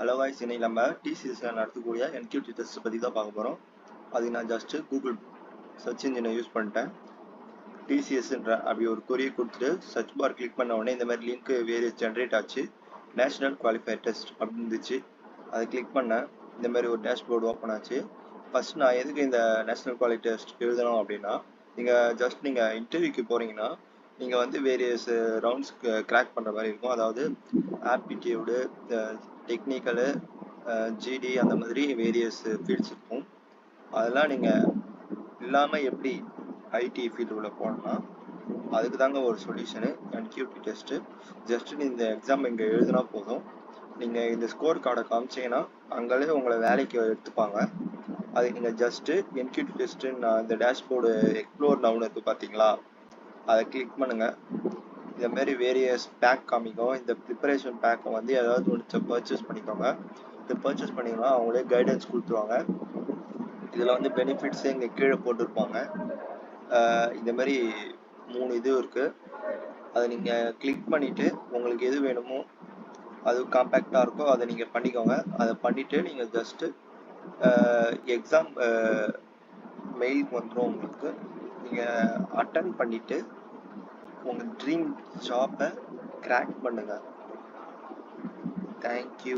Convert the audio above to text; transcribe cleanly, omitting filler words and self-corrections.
Hello guys, இன்னைக்கு நம்ம டிசிஎஸ்ல நடத்தக்கூடிய என்கியூடி டெஸ்ட் பற்றி தான் பார்க்க போகிறோம். அதுக்கு நான் ஜஸ்ட்டு கூகுள் சர்ச் இன்ஜினை யூஸ் பண்ணிட்டேன். டிசிஎஸ்ன்ற அப்படி ஒரு கொரியை கொடுத்துட்டு சர்ச் பார் கிளிக் பண்ண உடனே இந்த மாதிரி லிங்க் வேரியஸ் ஜென்ரேட் ஆச்சு. நேஷனல் குவாலிஃபயர் டெஸ்ட் அப்படின்னு இருந்துச்சு. அதை கிளிக் பண்ணேன். இந்த மாதிரி ஒரு டேஷ்போர்டு ஓப்பன் ஆச்சு. ஃபர்ஸ்ட் நான் எதுக்கு இந்த நேஷனல் குவாலிஃபை டெஸ்ட் எழுதணும் அப்படின்னா, நீங்கள் இன்டர்வியூக்கு போகிறீங்கன்னா நீங்கள் வந்து வேரியஸ் ரவுண்ட்ஸ் கிராக் பண்ணுற மாதிரி இருக்கும். அதாவது ஆப்டிடியூடு, டெக்னிக்கலு, ஜிடி, அந்த மாதிரி வேரியஸ் ஃபீல்ட்ஸ் இருக்கும். அதெல்லாம் நீங்கள் இல்லாமல் எப்படி ஐடி ஃபீல்டுக்குள்ளே போனோம்னா அதுக்கு தாங்க ஒரு சொல்யூஷனு என்கியூடி டெஸ்ட்டு. ஜஸ்ட்டு இந்த எக்ஸாம் இங்கே எழுதுனா போதும். நீங்கள் இந்த ஸ்கோர் கார்டை காமிச்சிங்கன்னா அங்கே உங்களை வேலைக்கு எடுத்துப்பாங்க. அதுக்கு நீங்கள் ஜஸ்ட்டு என்கியூடி டெஸ்ட்டு, நான் இந்த டேஷ்போர்டு எக்ஸ்ப்ளோர் நவுன் இருக்குது பார்த்தீங்களா, அதை கிளிக் பண்ணுங்கள். இந்த மாதிரி வேரியஸ் பேக் காமிக்கும். இந்த ப்ரிப்பரேஷன் பேக்கை வந்து ஏதாவது ஒன்று பர்ச்சேஸ் பண்ணிக்கோங்க. இதை பர்ச்சேஸ் பண்ணிங்கன்னா அவங்களே கைடன்ஸ் கொடுத்துருவாங்க. இதில் வந்து பெனிஃபிட்ஸே இங்கே கீழே போட்டிருப்பாங்க. இந்த மாதிரி 3 இது இருக்குது. அதை நீங்கள் கிளிக் பண்ணிவிட்டு உங்களுக்கு எது வேணுமோ அது காம்பேக்டாக இருக்கோ அதை நீங்கள் பண்ணிக்கோங்க. அதை பண்ணிவிட்டு நீங்கள் ஜஸ்ட்டு எக்ஸாம் மெயிலுக்கு வந்துடும் உங்களுக்கு. நீங்கள் அட்டன் பண்ணிவிட்டு உங்கள் ட்ரீம் ஜாப்பை கிராக் பண்ணுங்கள். தேங்க்யூ.